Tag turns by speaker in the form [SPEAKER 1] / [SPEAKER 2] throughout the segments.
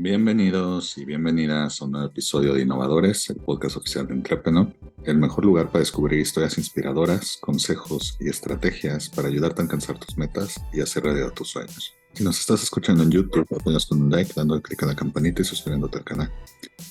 [SPEAKER 1] Bienvenidos y bienvenidas a un nuevo episodio de Innovadores, el podcast oficial de Entrepreneur, el mejor lugar para descubrir historias inspiradoras, consejos y estrategias para ayudarte a alcanzar tus metas y hacer realidad tus sueños. Si nos estás escuchando en YouTube, apoyas con un like, dando clic a la campanita y suscribiéndote al canal.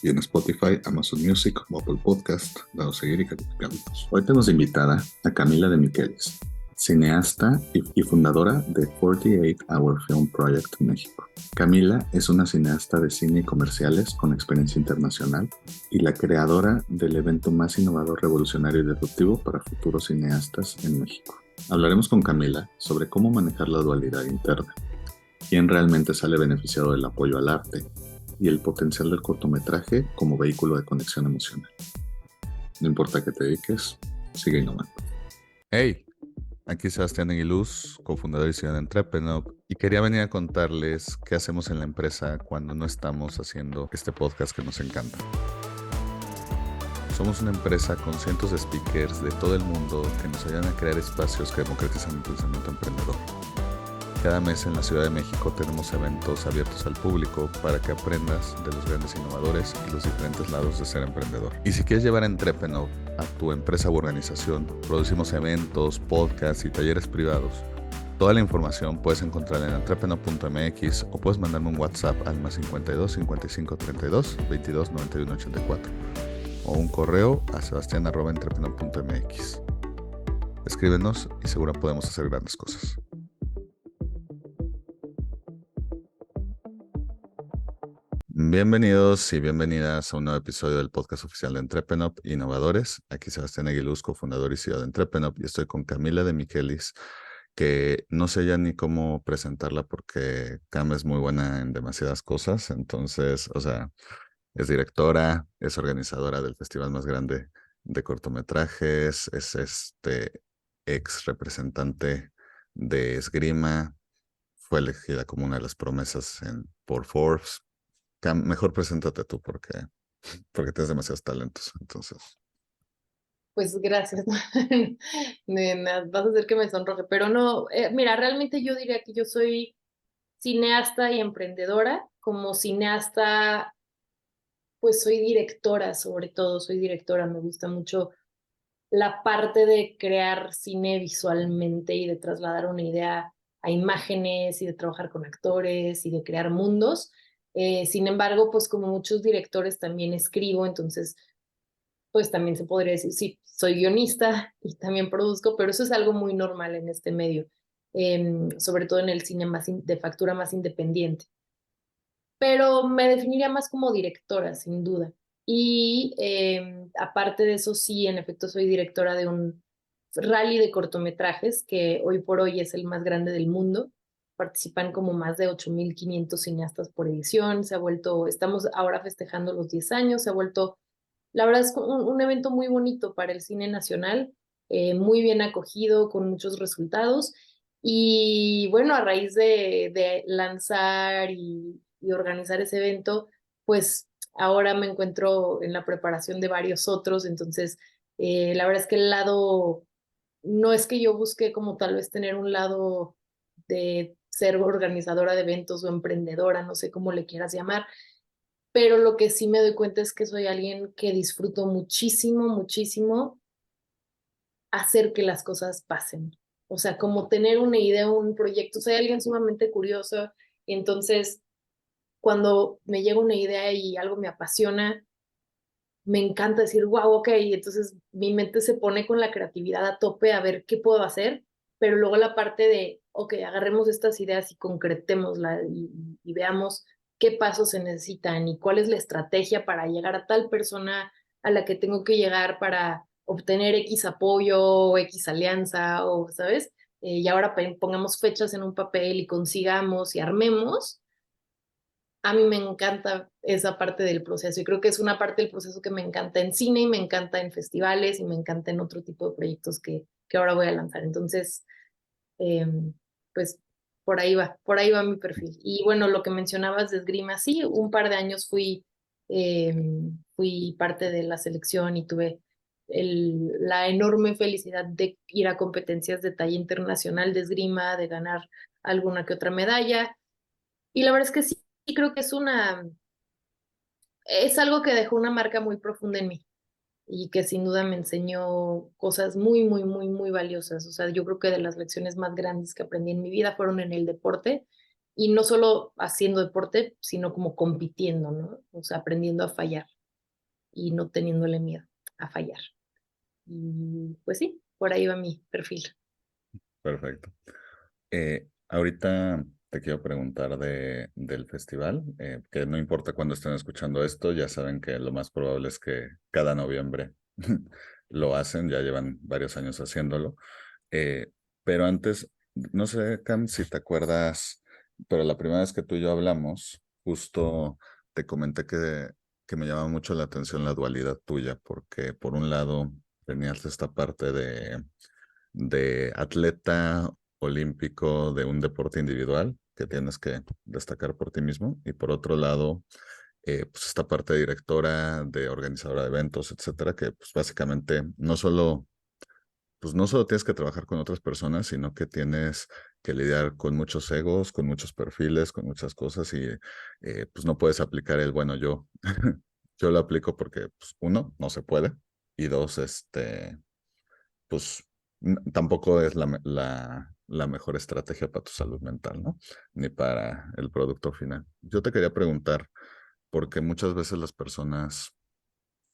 [SPEAKER 1] Y en Spotify, Amazon Music o Apple Podcast, dando seguir y calificándonos. Hoy tenemos de invitada a Camila de Michelis, cineasta y fundadora de 48 Hour Film Project México. Camila es una cineasta de cine y comerciales con experiencia internacional y la creadora del evento más innovador, revolucionario y disruptivo para futuros cineastas en México. Hablaremos con Camila sobre cómo manejar la dualidad interna, quién realmente sale beneficiado del apoyo al arte y el potencial del cortometraje como vehículo de conexión emocional. No importa a qué te dediques, sigue innovando.
[SPEAKER 2] Hey, aquí Sebastián Aguiluz, cofundador y CEO de Entrepreneur, y quería venir a contarles qué hacemos en la empresa cuando no estamos haciendo este podcast que nos encanta. Somos una empresa con cientos de speakers de todo el mundo que nos ayudan a crear espacios que democratizan el pensamiento emprendedor. Cada mes en la Ciudad de México tenemos eventos abiertos al público para que aprendas de los grandes innovadores y los diferentes lados de ser emprendedor. Y si quieres llevar a Entrepreneur a tu empresa u organización, producimos eventos, podcasts y talleres privados. Toda la información puedes encontrarla en entrepreneur.mx o puedes mandarme un WhatsApp al más 52 55 32 22 91 84 o un correo a sebastian@entrepreneur.mx. Escríbenos y seguro podemos hacer grandes cosas. Bienvenidos y bienvenidas a un nuevo episodio del podcast oficial de Entrepreneur Innovadores. Aquí Sebastián Aguiluz, cofundador y CEO de Entrepreneur, y estoy con Camila de Michelis, que no sé ya ni cómo presentarla porque Cam es muy buena en demasiadas cosas. Entonces, es directora, es organizadora del festival más grande de cortometrajes, es ex representante de esgrima, fue elegida como una de las promesas por Forbes. Cam, mejor preséntate tú porque tienes demasiados talentos. Entonces,
[SPEAKER 3] Pues gracias. Vas a hacer que me sonroje, pero no, mira, realmente yo diría que yo soy cineasta y emprendedora. Como cineasta, pues soy directora, sobre todo soy directora. Me gusta mucho la parte de crear cine visualmente y de trasladar una idea a imágenes y de trabajar con actores y de crear mundos. Sin embargo, pues como muchos directores también escribo, entonces pues también se podría decir, sí, soy guionista y también produzco, pero eso es algo muy normal en este medio, sobre todo en el cine más de factura más independiente. Pero me definiría más como directora, sin duda. Y aparte de eso, sí, en efecto, soy directora de un rally de cortometrajes que hoy por hoy es el más grande del mundo. Participan como más de 8.500 cineastas por edición. Estamos ahora festejando los 10 años, se ha vuelto, la verdad es un evento muy bonito para el cine nacional, muy bien acogido, con muchos resultados. Y bueno, a raíz de lanzar y organizar ese evento, pues ahora me encuentro en la preparación de varios otros. Entonces, la verdad es que el lado, no es que yo busque como tal vez tener un lado de ser organizadora de eventos o emprendedora, no sé cómo le quieras llamar, pero lo que sí me doy cuenta es que soy alguien que disfruto muchísimo, muchísimo hacer que las cosas pasen. O sea, como tener una idea, un proyecto. Soy alguien sumamente curioso, entonces cuando me llega una idea y algo me apasiona, me encanta decir, wow, ok, entonces mi mente se pone con la creatividad a tope a ver qué puedo hacer, pero luego la parte de, ok, agarremos estas ideas y concretémoslas y veamos qué pasos se necesitan y cuál es la estrategia para llegar a tal persona a la que tengo que llegar para obtener X apoyo o X alianza o, ¿sabes? Y ahora pongamos fechas en un papel y consigamos y armemos. A mí me encanta esa parte del proceso y creo que es una parte del proceso que me encanta en cine y me encanta en festivales y me encanta en otro tipo de proyectos que ahora voy a lanzar. Entonces, eh, pues por ahí va mi perfil. Y bueno, lo que mencionabas de esgrima, sí, un par de años eh, fui parte de la selección y tuve la enorme felicidad de ir a competencias de talla internacional de esgrima, de ganar alguna que otra medalla. Y la verdad es que sí, Y creo que es algo que dejó una marca muy profunda en mí y que sin duda me enseñó cosas muy, muy, muy, muy valiosas. O sea, yo creo que de las lecciones más grandes que aprendí en mi vida fueron en el deporte y no solo haciendo deporte, sino como compitiendo, ¿no? O sea, aprendiendo a fallar y no teniéndole miedo a fallar. Y pues sí, por ahí va mi perfil.
[SPEAKER 2] Perfecto. Ahorita te quiero preguntar del festival, que no importa cuándo estén escuchando esto, ya saben que lo más probable es que cada noviembre lo hacen, ya llevan varios años haciéndolo. Eh, pero antes, no sé, Cam, si te acuerdas, pero la primera vez que tú y yo hablamos, justo te comenté que me llama mucho la atención la dualidad tuya, porque por un lado tenías esta parte de atleta olímpico de un deporte individual que tienes que destacar por ti mismo, y por otro lado, pues esta parte de directora, de organizadora de eventos, etcétera, que pues básicamente no solo tienes que trabajar con otras personas, sino que tienes que lidiar con muchos egos, con muchos perfiles, con muchas cosas y pues no puedes aplicar el, bueno, yo lo aplico porque, pues, uno, no se puede y dos, pues tampoco es la mejor estrategia para tu salud mental, ¿no? Ni para el producto final. Yo te quería preguntar, porque muchas veces las personas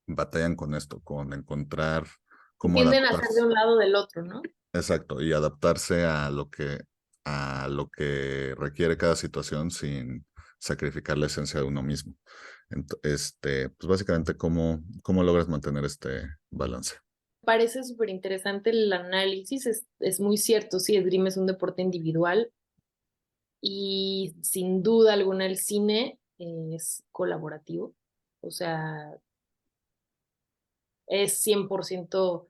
[SPEAKER 2] batallan con esto, con encontrar
[SPEAKER 3] Y
[SPEAKER 2] cómo
[SPEAKER 3] tienden a ser de
[SPEAKER 2] adaptarse.
[SPEAKER 3] un lado del otro, ¿no?
[SPEAKER 2] Exacto, y adaptarse a lo que requiere cada situación sin sacrificar la esencia de uno mismo. Pues básicamente, ¿cómo logras mantener este balance?
[SPEAKER 3] Parece súper interesante el análisis, es muy cierto, sí, esgrima es un deporte individual y sin duda alguna el cine es colaborativo, o sea, es 100%,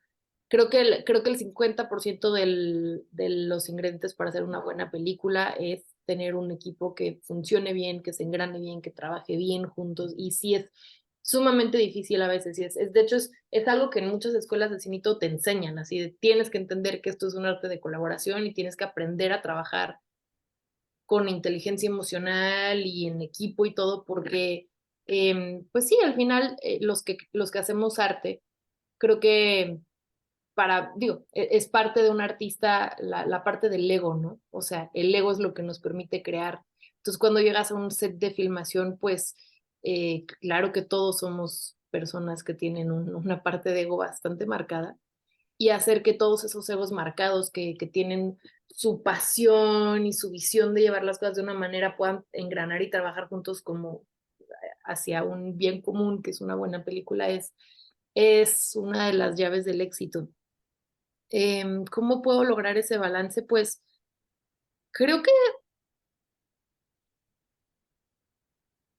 [SPEAKER 3] creo que el 50% de los ingredientes para hacer una buena película es tener un equipo que funcione bien, que se engrane bien, que trabaje bien juntos, y sí es sumamente difícil a veces, de hecho es algo que en muchas escuelas de cinito te enseñan, así de tienes que entender que esto es un arte de colaboración y tienes que aprender a trabajar con inteligencia emocional y en equipo y todo, porque pues sí, al final los que hacemos arte, creo que es parte de un artista la parte del ego, ¿no? O sea, el ego es lo que nos permite crear. Entonces, cuando llegas a un set de filmación, pues claro que todos somos personas que tienen una parte de ego bastante marcada y hacer que todos esos egos marcados que tienen su pasión y su visión de llevar las cosas de una manera puedan engranar y trabajar juntos como hacia un bien común, que es una buena película, es una de las llaves del éxito. ¿Cómo puedo lograr ese balance? Pues creo que,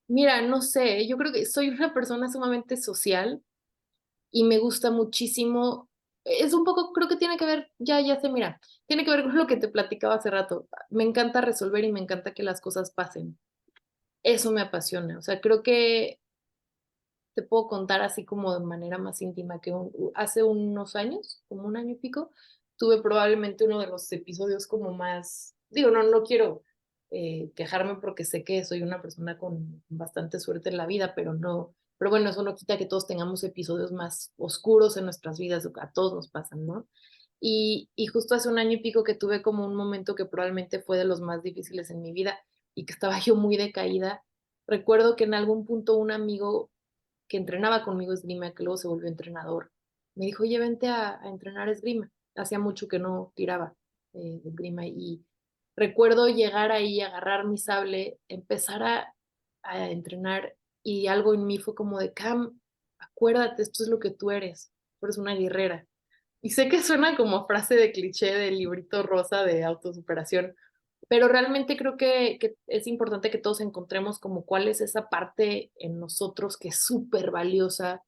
[SPEAKER 3] mira, no sé, yo creo que soy una persona sumamente social y me gusta muchísimo. Es un poco, creo que tiene que ver, ya sé, mira, tiene que ver con lo que te platicaba hace rato. Me encanta resolver y me encanta que las cosas pasen. Eso me apasiona. O sea, creo que te puedo contar así como de manera más íntima que hace unos años, como un año y pico, tuve probablemente uno de los episodios como más, digo, no quiero quejarme porque sé que soy una persona con bastante suerte en la vida, pero no, pero bueno, eso no quita que todos tengamos episodios más oscuros en nuestras vidas, a todos nos pasan, ¿no? Y justo hace un año y pico que tuve como un momento que probablemente fue de los más difíciles en mi vida y que estaba yo muy decaída. Recuerdo que en algún punto un amigo que entrenaba conmigo esgrima, que luego se volvió entrenador, me dijo, oye, vente a entrenar esgrima. Hacía mucho que no tiraba esgrima y recuerdo llegar ahí, agarrar mi sable, empezar a entrenar y algo en mí fue como de, Cam, acuérdate, esto es lo que tú eres una guerrera. Y sé que suena como frase de cliché del librito rosa de autosuperación, pero realmente creo que es importante que todos encontremos como cuál es esa parte en nosotros que es súper valiosa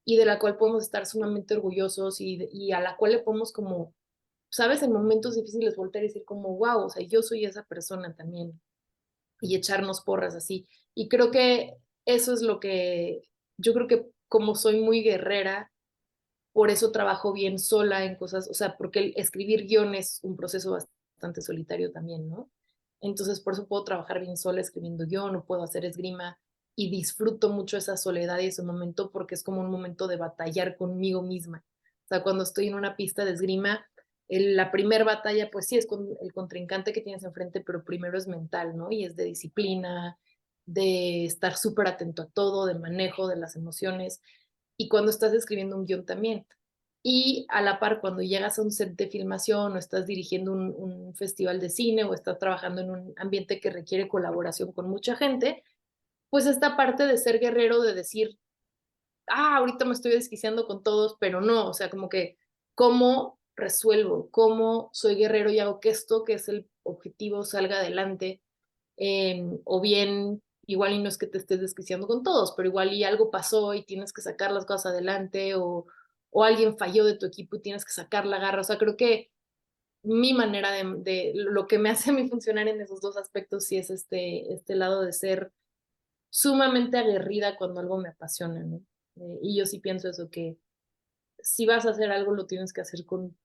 [SPEAKER 3] y de la cual podemos estar sumamente orgullosos y a la cual le podemos como, sabes, en momentos difíciles voltear y decir como, wow, o sea, yo soy esa persona también y echarnos porras así. Y creo que eso es lo que, yo creo que como soy muy guerrera, por eso trabajo bien sola en cosas, o sea, porque el escribir guión es un proceso bastante solitario también, ¿no? Entonces, por eso puedo trabajar bien sola escribiendo yo, no puedo hacer esgrima y disfruto mucho esa soledad y ese momento porque es como un momento de batallar conmigo misma. O sea, cuando estoy en una pista de esgrima, la primer batalla, pues sí, es con el contrincante que tienes enfrente, pero primero es mental, ¿no? Y es de disciplina, de estar súper atento a todo, de manejo de las emociones. Y cuando estás escribiendo un guión también. Y a la par, cuando llegas a un set de filmación o estás dirigiendo un festival de cine o estás trabajando en un ambiente que requiere colaboración con mucha gente, pues esta parte de ser guerrero, de decir, ahorita me estoy desquiciando con todos, pero no, o sea, como que, ¿cómo resuelvo? ¿Cómo soy guerrero y hago que esto, que es el objetivo, salga adelante? O bien, igual y no es que te estés desquiciando con todos, pero igual y algo pasó y tienes que sacar las cosas adelante, o alguien falló de tu equipo y tienes que sacar la garra. O sea, creo que mi manera de lo que me hace a mí funcionar en esos dos aspectos sí es este lado de ser sumamente aguerrida cuando algo me apasiona, ¿no? Y yo sí pienso eso, que si vas a hacer algo, lo tienes que hacer con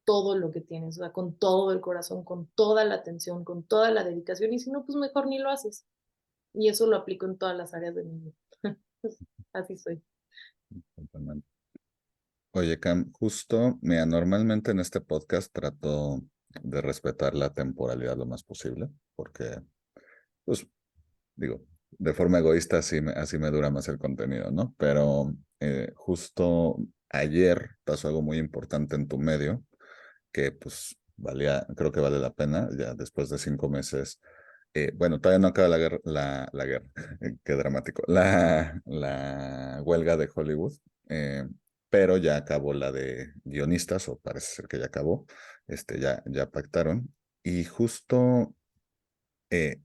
[SPEAKER 3] todo lo que tienes, o sea, con todo el corazón, con toda la atención, con toda la dedicación, y si no, pues mejor ni lo haces. Y eso lo aplico en todas las áreas de mi vida. Pues, así soy.
[SPEAKER 2] Totalmente. Oye, Cam, justo, mira, normalmente en este podcast trato de respetar la temporalidad lo más posible, porque, pues, digo, de forma egoísta así me dura más el contenido, ¿no? Pero justo ayer pasó algo muy importante en tu medio, que pues creo que vale la pena, ya después de 5 meses. Bueno, todavía no acaba la guerra, qué dramático, la huelga de Hollywood, eh, pero ya acabó la de guionistas, o parece ser que ya acabó, ya pactaron, y justo eh,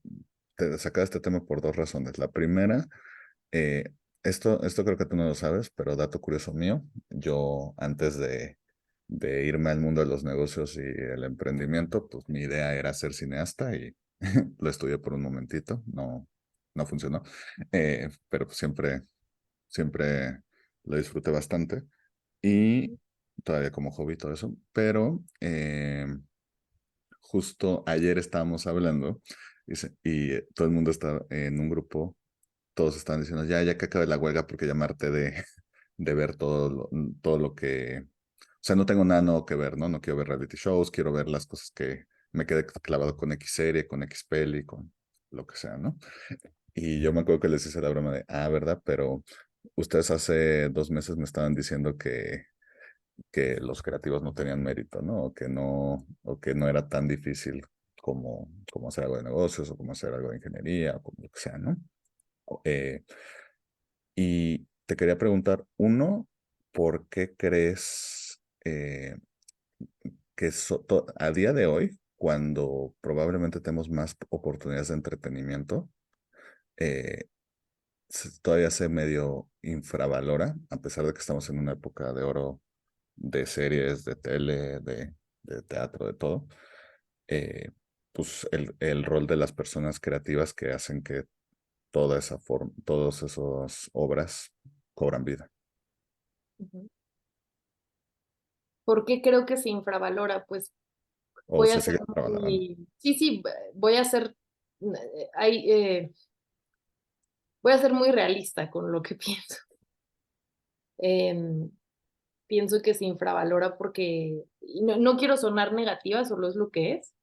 [SPEAKER 2] te sacaba este tema por dos razones. La primera, eh, esto creo que tú no lo sabes, pero dato curioso mío, yo antes de irme al mundo de los negocios y el emprendimiento, pues mi idea era ser cineasta y lo estudié por un momentito, no funcionó, pero pues siempre lo disfruté bastante y todavía como hobby todo eso, pero justo ayer estábamos hablando y todo el mundo está en un grupo, todos están diciendo, ya que acabe la huelga porque llamarte de ver todo lo que, o sea, no tengo nada nuevo que ver, ¿no? No quiero ver reality shows, quiero ver las cosas que me quedé clavado con X serie, con X peli, con lo que sea, ¿no? Y yo me acuerdo que les hice la broma de, ¿verdad? Pero ustedes hace 2 meses me estaban diciendo que los creativos no tenían mérito, ¿no? O que no era tan difícil como hacer algo de negocios o como hacer algo de ingeniería o como lo que sea, ¿no? Eh, y te quería preguntar, uno, ¿por qué crees que a día de hoy, cuando probablemente tenemos más oportunidades de entretenimiento, eh, todavía se medio infravalora, a pesar de que estamos en una época de oro de series, de tele, de teatro, de todo, eh, pues el rol de las personas creativas que hacen que todas esas obras cobran vida.
[SPEAKER 3] Ujú. ¿Por qué creo que se infravalora? Pues
[SPEAKER 2] O
[SPEAKER 3] voy a
[SPEAKER 2] se
[SPEAKER 3] ser
[SPEAKER 2] sigue trabajando.
[SPEAKER 3] sí, voy a ser, hay, voy a ser muy realista con lo que pienso. Em, Pienso que se infravalora porque, y no quiero sonar negativa, solo es lo que es,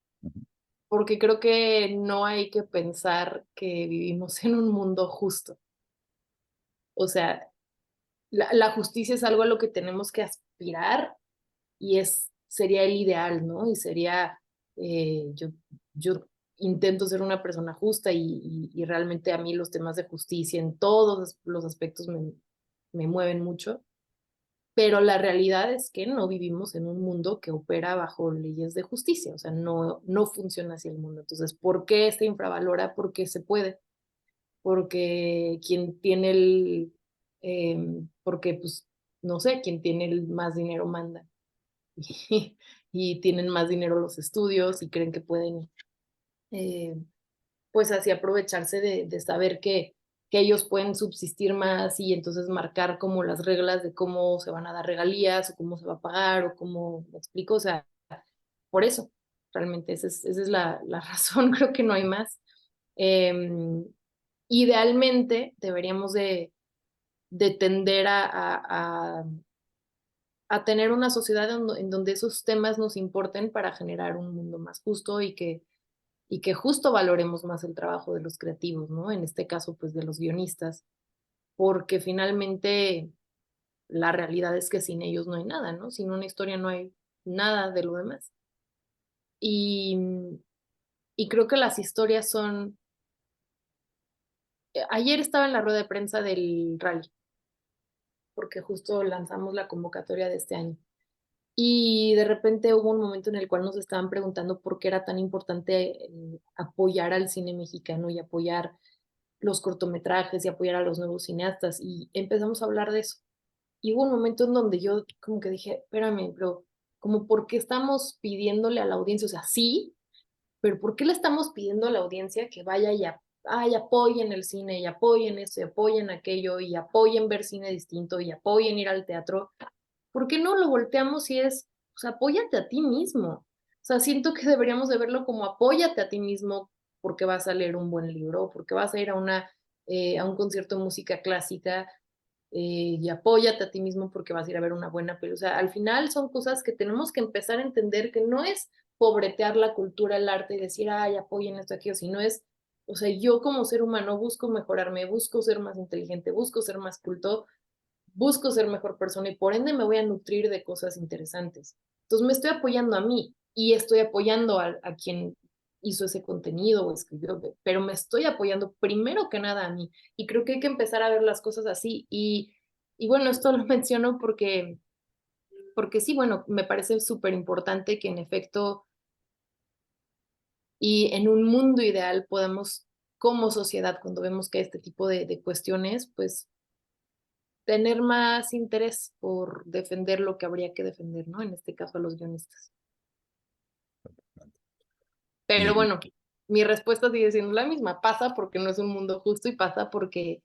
[SPEAKER 3] porque creo que no hay que pensar que vivimos en un mundo justo. O sea, la justicia es algo a lo que tenemos que aspirar y sería el ideal, ¿no? Y sería, yo intento ser una persona justa y realmente a mí los temas de justicia en todos los aspectos me mueven mucho, pero la realidad es que no vivimos en un mundo que opera bajo leyes de justicia, o sea, no funciona así el mundo. Entonces, ¿por qué se infravalora? Porque se puede, porque quien tiene porque pues, no sé, quien tiene el más dinero manda. Y tienen más dinero los estudios y creen que pueden, eh, pues así aprovecharse de saber que ellos pueden subsistir más y entonces marcar como las reglas de cómo se van a dar regalías o cómo se va a pagar o cómo, me explico, o sea, por eso. realmente esa es la razón, creo que no hay más. Idealmente deberíamos de tender a tener una sociedad en donde esos temas nos importen para generar un mundo más justo y que justo valoremos más el trabajo de los creativos, ¿no? En este caso, pues de los guionistas, porque finalmente la realidad es que sin ellos no hay nada, ¿no? Sin una historia no hay nada de lo demás. Y, y creo que las historias son... Ayer estaba en la rueda de prensa del rally, porque justo lanzamos la convocatoria de este año. Y de repente hubo un momento en el cual nos estaban preguntando por qué era tan importante apoyar al cine mexicano y apoyar los cortometrajes y apoyar a los nuevos cineastas. Y empezamos a hablar de eso. Y hubo un momento en donde yo como que dije, espérame, pero como por qué estamos pidiéndole a la audiencia, o sea, sí, pero ¿por qué le estamos pidiendo a la audiencia que vaya y apoyen el cine y apoyen esto y apoyen aquello y apoyen ver cine distinto y apoyen ir al teatro? ¿Por qué no lo volteamos y es, pues apóyate a ti mismo? O sea, siento que deberíamos de verlo como apóyate a ti mismo porque vas a leer un buen libro, porque vas a ir a un concierto de música clásica, y apóyate a ti mismo porque vas a ir a ver una buena película. O sea, al final son cosas que tenemos que empezar a entender que no es pobretear la cultura, el arte y decir, ay, apoyen esto, aquello, sino es, o sea, yo como ser humano busco mejorarme, busco ser más inteligente, busco ser más culto, busco ser mejor persona y por ende me voy a nutrir de cosas interesantes. Entonces me estoy apoyando a mí y estoy apoyando a quien hizo ese contenido o escribió, pero me estoy apoyando primero que nada a mí. Y creo que hay que empezar a ver las cosas así. Y bueno, esto lo menciono porque sí, bueno, me parece súper importante que en efecto y en un mundo ideal podamos, como sociedad, cuando vemos que hay este tipo de cuestiones, pues tener más interés por defender lo que habría que defender, ¿no? En este caso a los guionistas. Pero
[SPEAKER 2] Y
[SPEAKER 3] bueno, mi respuesta sigue siendo la misma. Pasa porque no es un mundo justo y pasa porque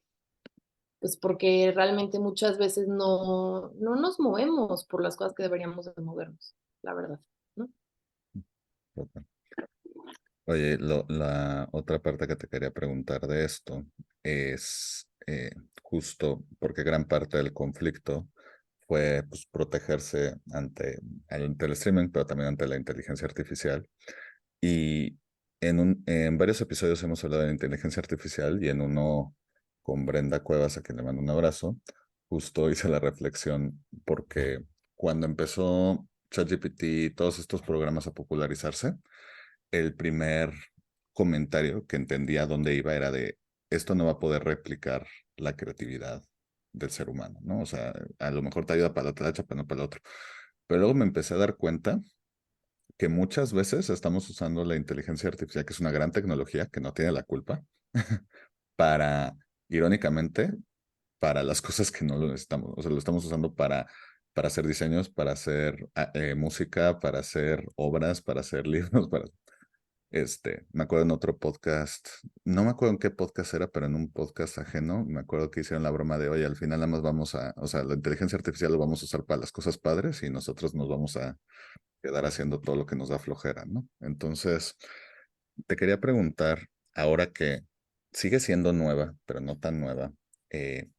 [SPEAKER 3] realmente muchas veces no nos movemos por las cosas que deberíamos de movernos, la verdad, ¿no?
[SPEAKER 2] oye, la otra parte que te quería preguntar de esto es justo porque gran parte del conflicto fue pues, protegerse ante el streaming, pero también ante la inteligencia artificial. Y en varios episodios hemos hablado de la inteligencia artificial y en uno con Brenda Cuevas, a quien le mando un abrazo, justo hice la reflexión porque cuando empezó ChatGPT y todos estos programas a popularizarse, el primer comentario que entendía dónde iba era de esto no va a poder replicar la creatividad del ser humano, ¿no? O sea, a lo mejor te ayuda para la talacha, pero no para el otro. Pero luego me empecé a dar cuenta que muchas veces estamos usando la inteligencia artificial, que es una gran tecnología, que no tiene la culpa, para, irónicamente, para las cosas que no lo necesitamos. O sea, lo estamos usando para hacer diseños, para hacer música, para hacer obras, para hacer libros, me acuerdo en otro podcast, no me acuerdo en qué podcast era, pero en un podcast ajeno, me acuerdo que hicieron la broma de, oye, al final nada más o sea, la inteligencia artificial lo vamos a usar para las cosas padres y nosotros nos vamos a quedar haciendo todo lo que nos da flojera, ¿no? Entonces, te quería preguntar, ahora que sigue siendo nueva, pero no tan nueva, eh,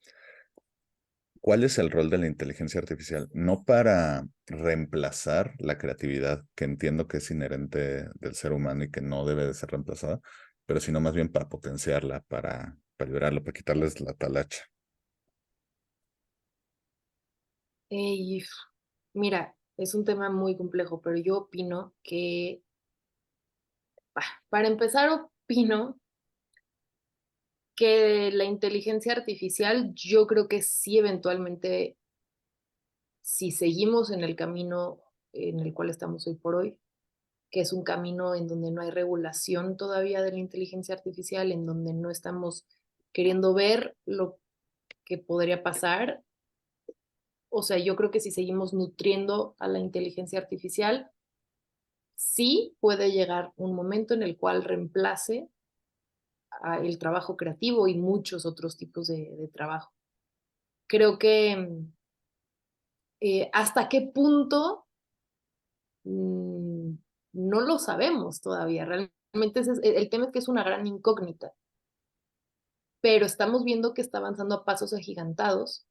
[SPEAKER 2] ¿cuál es el rol de la inteligencia artificial? No para reemplazar la creatividad, que entiendo que es inherente del ser humano y que no debe de ser reemplazada, pero sino más bien para potenciarla, para liberarla, para quitarles la talacha.
[SPEAKER 3] Y mira, es un tema muy complejo, pero yo opino que, para empezar, opino que la inteligencia artificial, yo creo que sí eventualmente, si seguimos en el camino en el cual estamos hoy por hoy, que es un camino en donde no hay regulación todavía de la inteligencia artificial, en donde no estamos queriendo ver lo que podría pasar. O sea, yo creo que si seguimos nutriendo a la inteligencia artificial, sí puede llegar un momento en el cual reemplace el trabajo creativo y muchos otros tipos de trabajo. Creo que hasta qué punto, no lo sabemos todavía. Realmente el tema es que es una gran incógnita, pero estamos viendo que está avanzando a pasos agigantados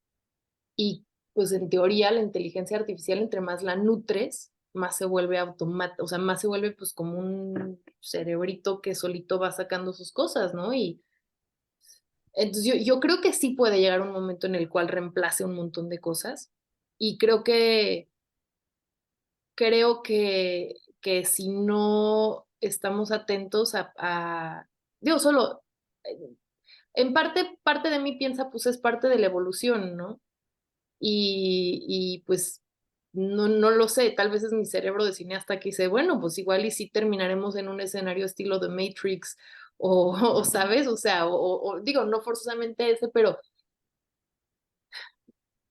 [SPEAKER 3] y pues en teoría la inteligencia artificial entre más la nutres, más se vuelve automático, o sea, más se vuelve pues como un cerebrito que solito va sacando sus cosas, ¿no? Y entonces yo creo que sí puede llegar un momento en el cual reemplace un montón de cosas y creo que si no estamos atentos digo, solo, eh, en parte de mí piensa, pues es parte de la evolución, ¿no? Y pues no lo sé, tal vez es mi cerebro de cineasta que dice, bueno, pues igual y sí terminaremos en un escenario estilo de Matrix o ¿sabes? O sea, digo, no forzosamente ese, pero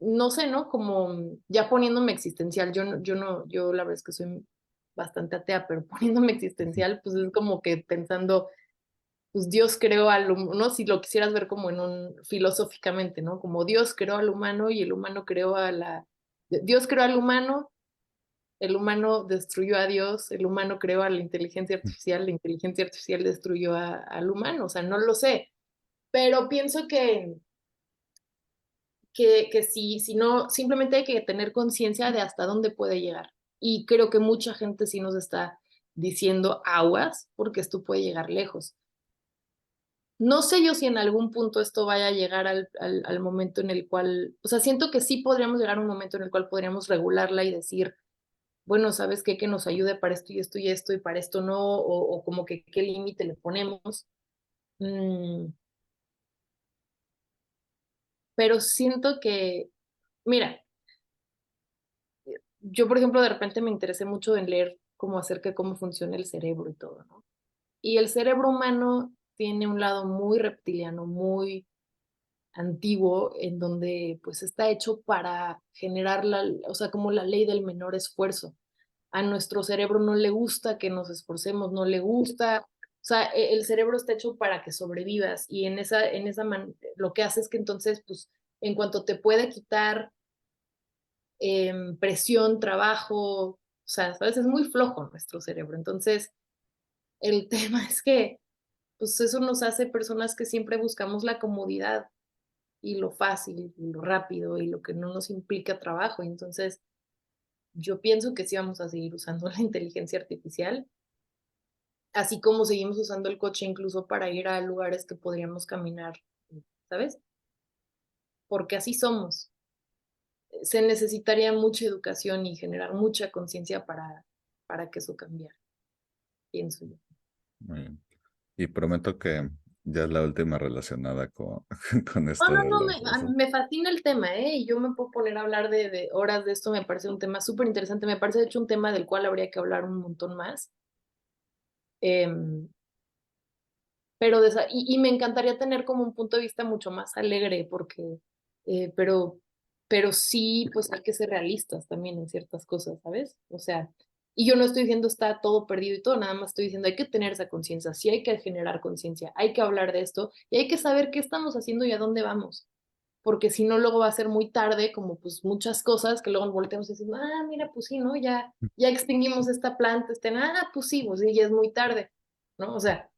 [SPEAKER 3] no sé, ¿no? Como ya poniéndome existencial, yo la verdad es que soy bastante atea, pero poniéndome existencial, pues es como que pensando, pues Dios creó al humano, ¿no? Si lo quisieras ver como filosóficamente, ¿no? Como Dios creó al humano y el humano creó Dios creó al humano, el humano destruyó a Dios, el humano creó a la inteligencia artificial destruyó al humano, o sea, no lo sé, pero pienso que si no, simplemente hay que tener conciencia de hasta dónde puede llegar. Y creo que mucha gente sí nos está diciendo aguas, porque esto puede llegar lejos. No sé yo si en algún punto esto vaya a llegar al momento en el cual, o sea, siento que sí podríamos llegar a un momento en el cual podríamos regularla y decir, bueno, ¿sabes qué? Que nos ayude para esto y esto y esto y para esto no, o como que qué límite le ponemos. Mm, pero siento que, mira, yo, por ejemplo, de repente me interesé mucho en leer como acerca de cómo funciona el cerebro y todo, ¿no? Y el cerebro humano tiene un lado muy reptiliano, muy antiguo, en donde pues está hecho para generar o sea, como la ley del menor esfuerzo. A nuestro cerebro no le gusta que nos esforcemos, no le gusta, o sea, el cerebro está hecho para que sobrevivas y lo que hace es que entonces, pues, en cuanto te puede quitar presión, trabajo, o sea, ¿sabes? Es muy flojo nuestro cerebro. Entonces, el tema es que, pues eso nos hace personas que siempre buscamos la comodidad y lo fácil y lo rápido y lo que no nos implica trabajo. Y entonces, yo pienso que sí vamos a seguir usando la inteligencia artificial, así como seguimos usando el coche incluso para ir a lugares que podríamos caminar, ¿sabes? Porque así somos. Se necesitaría mucha educación y generar mucha conciencia para que eso cambiara, pienso yo.
[SPEAKER 2] Muy bien. Y prometo que ya es la última relacionada con, con
[SPEAKER 3] No,
[SPEAKER 2] esto
[SPEAKER 3] no,
[SPEAKER 2] de
[SPEAKER 3] no,
[SPEAKER 2] los osos.
[SPEAKER 3] me fascina el tema, ¿eh? Y yo me puedo poner a hablar de horas de esto, me parece un tema súper interesante, me parece de hecho un tema del cual habría que hablar un montón más. Em, y me encantaría tener como un punto de vista mucho más alegre, porque, eh, pero, pero sí, pues hay que ser realistas también en ciertas cosas, ¿sabes? O sea, y yo no estoy diciendo está todo perdido y todo, nada más estoy diciendo hay que tener esa conciencia, sí hay que generar conciencia, hay que hablar de esto y hay que saber qué estamos haciendo y a dónde vamos, porque si no, luego va a ser muy tarde, como pues muchas cosas que luego volteamos y decimos, mira, pues sí, ¿no? Ya extinguimos esta planta, pues sí, pues sí, ya es muy tarde, ¿no? O sea,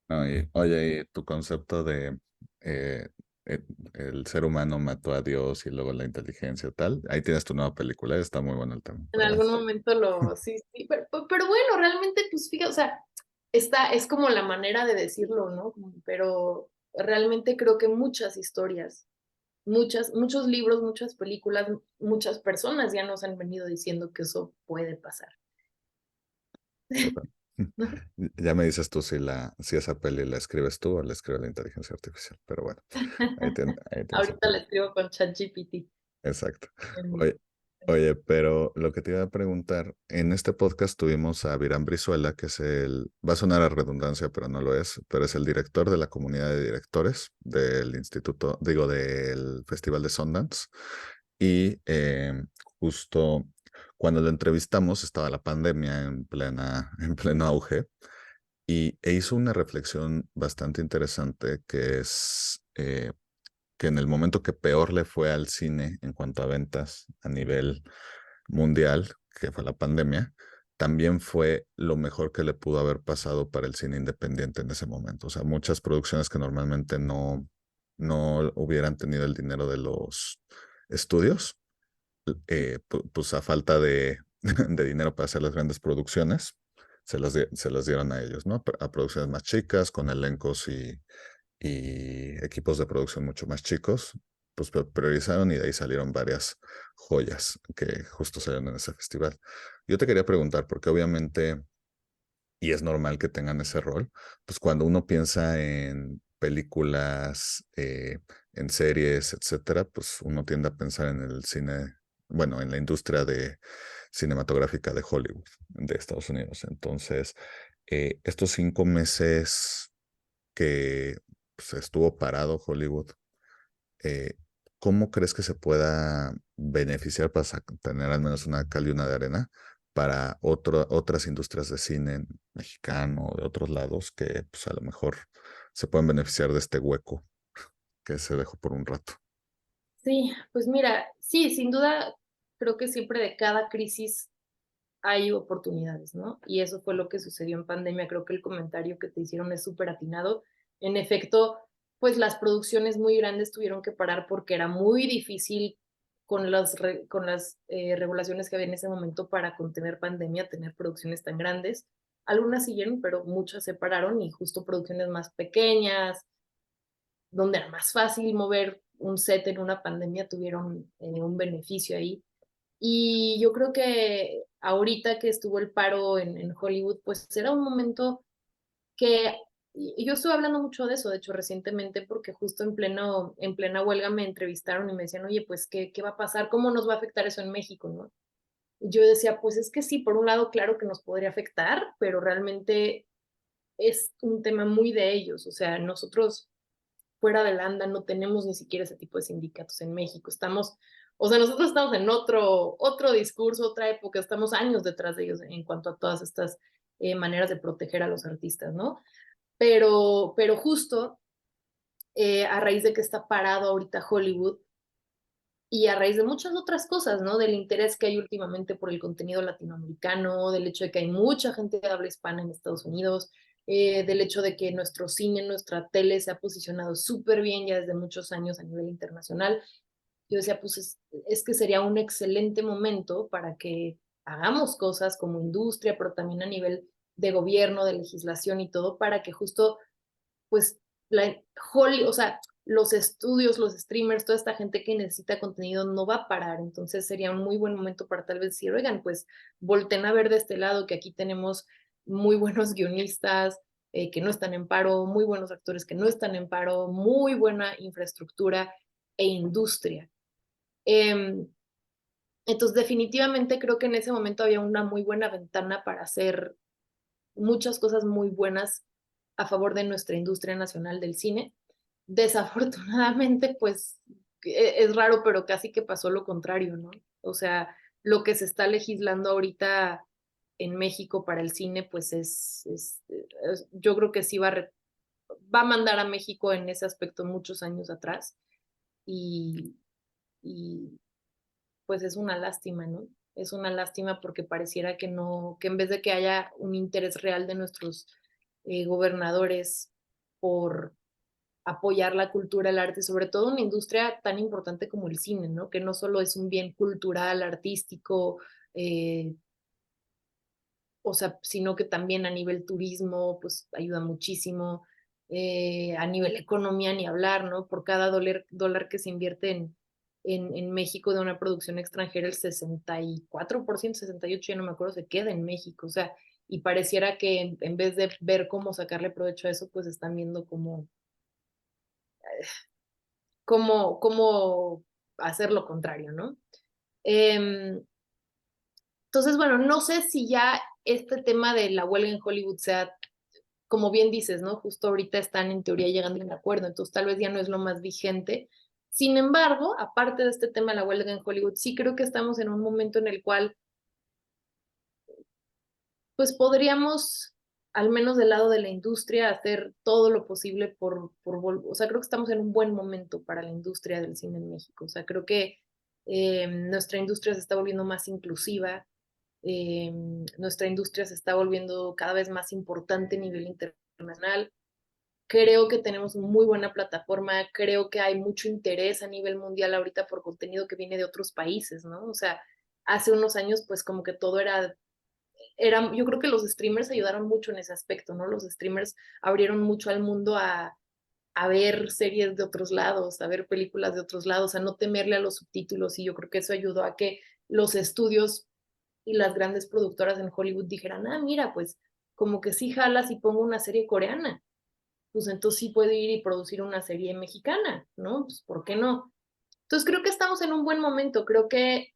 [SPEAKER 2] No, oye, y tu concepto de eh, eh, el ser humano mató a Dios y luego la inteligencia tal, ahí tienes tu nueva película, está muy bueno el tema,
[SPEAKER 3] en
[SPEAKER 2] pero bueno.
[SPEAKER 3] algún momento sí, sí, pero bueno, realmente, pues fíjate, o sea, es como la manera de decirlo, ¿no? Pero realmente creo que muchas historias, muchos libros, muchas películas, muchas personas ya nos han venido diciendo que eso puede pasar,
[SPEAKER 2] Súper.
[SPEAKER 3] ¿no?
[SPEAKER 2] Ya me dices tú si esa peli la escribes tú o la escribe la inteligencia artificial, pero bueno, ahí tienes el
[SPEAKER 3] Ahorita la
[SPEAKER 2] tema.
[SPEAKER 3] escribo con ChatGPT.
[SPEAKER 2] Exacto.
[SPEAKER 3] Em,
[SPEAKER 2] Oye, oye, pero lo que te iba a preguntar, en este podcast tuvimos a Virán Brizuela, que va a sonar a redundancia, pero no lo es, pero es el director de la comunidad de directores del instituto, digo, del Festival de Sundance. Y justo cuando lo entrevistamos estaba la pandemia en pleno auge e hizo una reflexión bastante interesante que es que en el momento que peor le fue al cine en cuanto a ventas a nivel mundial, que fue la pandemia, también fue lo mejor que le pudo haber pasado para el cine independiente en ese momento. O sea, muchas producciones que normalmente no hubieran tenido el dinero de los estudios, pues a falta de, de dinero para hacer las grandes producciones, se las dieron a ellos, ¿no? A producciones más chicas, con elencos y equipos de producción mucho más chicos, pues priorizaron y de ahí salieron varias joyas que justo salieron en ese festival. Yo te quería preguntar, porque obviamente, y es normal que tengan ese rol, pues cuando uno piensa en películas, en series, etcétera, pues uno tiende a pensar en el cine, bueno, en la industria de cinematográfica de Hollywood, de Estados Unidos. Entonces, estos 5 meses que pues, estuvo parado Hollywood, eh, ¿cómo crees que se pueda beneficiar para tener al menos una cal y una de arena para otras industrias de cine mexicano o de otros lados que pues, a lo mejor se pueden beneficiar de este hueco que se dejó por un rato?
[SPEAKER 3] Sí, pues mira, sí, sin duda, creo que siempre de cada crisis hay oportunidades, ¿no? Y eso fue lo que sucedió en pandemia. Creo que el comentario que te hicieron es súper atinado. En efecto, pues las producciones muy grandes tuvieron que parar porque era muy difícil con las regulaciones que había en ese momento para contener pandemia, tener producciones tan grandes. Algunas siguieron, pero muchas se pararon y justo producciones más pequeñas, donde era más fácil mover un set en una pandemia, tuvieron un beneficio ahí. Y yo creo que ahorita que estuvo el paro en Hollywood, pues era un momento que y yo estuve hablando mucho de eso, de hecho, recientemente, porque justo en plena huelga me entrevistaron y me decían, oye, pues, ¿qué va a pasar? ¿Cómo nos va a afectar eso en México, no? Y yo decía, pues es que sí, por un lado, claro que nos podría afectar, pero realmente es un tema muy de ellos. O sea, nosotros fuera de la ANDA no tenemos ni siquiera ese tipo de sindicatos en México. O sea, nosotros estamos en otro discurso, otra época, estamos años detrás de ellos en cuanto a todas estas maneras de proteger a los artistas, ¿no? Pero justo a raíz de que está parado ahorita Hollywood y a raíz de muchas otras cosas, ¿no? Del interés que hay últimamente por el contenido latinoamericano, del hecho de que hay mucha gente de habla hispana en Estados Unidos, del hecho de que nuestro cine, nuestra tele se ha posicionado súper bien ya desde muchos años a nivel internacional. Yo decía, pues es que sería un excelente momento para que hagamos cosas como industria, pero también a nivel de gobierno, de legislación y todo, para que justo pues o sea, los estudios, los streamers, toda esta gente que necesita contenido no va a parar. Entonces sería un muy buen momento para tal vez decir, oigan, pues volten a ver de este lado que aquí tenemos muy buenos guionistas que no están en paro, muy buenos actores que no están en paro, muy buena infraestructura e industria. Entonces, definitivamente creo que en ese momento había una muy buena ventana para hacer muchas cosas muy buenas a favor de nuestra industria nacional del cine. Desafortunadamente, pues es raro, pero casi que pasó lo contrario, ¿no? O sea, lo que se está legislando ahorita en México para el cine, pues yo creo que sí va a mandar a México en ese aspecto muchos años atrás y, y pues es una lástima, ¿no? Es una lástima porque pareciera que no, que en vez de que haya un interés real de nuestros gobernadores por apoyar la cultura, el arte, sobre todo una industria tan importante como el cine, ¿no? Que no solo es un bien cultural, artístico, eh, o sea, sino que también a nivel turismo, pues ayuda muchísimo, a nivel economía ni hablar, ¿no? Por cada dólar que se invierte en México de una producción extranjera, el 64%, 68%, ya no me acuerdo, se queda en México, o sea, y pareciera que en vez de ver cómo sacarle provecho a eso, pues están viendo cómo hacer lo contrario, ¿no? Eh, entonces, bueno, no sé si ya este tema de la huelga en Hollywood sea, como bien dices, ¿no? Justo ahorita están en teoría llegando a un acuerdo, entonces tal vez ya no es lo más vigente. Sin embargo, aparte de este tema de la huelga en Hollywood, sí creo que estamos en un momento en el cual, pues podríamos, al menos del lado de la industria, hacer todo lo posible o sea, creo que estamos en un buen momento para la industria del cine en México. O sea, creo que nuestra industria se está volviendo más inclusiva, nuestra industria se está volviendo cada vez más importante a nivel internacional. Creo que tenemos muy buena plataforma, creo que hay mucho interés a nivel mundial ahorita por contenido que viene de otros países, ¿no? O sea, hace unos años pues como que todo yo creo que los streamers ayudaron mucho en ese aspecto, ¿no? Los streamers abrieron mucho al mundo a ver series de otros lados, a ver películas de otros lados, a no temerle a los subtítulos y yo creo que eso ayudó a que los estudios y las grandes productoras en Hollywood dijeran, ah, mira, pues como que sí jalas y pongo una serie coreana, pues entonces sí puedo ir y producir una serie mexicana, ¿no? Pues ¿por qué no? Entonces creo que estamos en un buen momento, creo que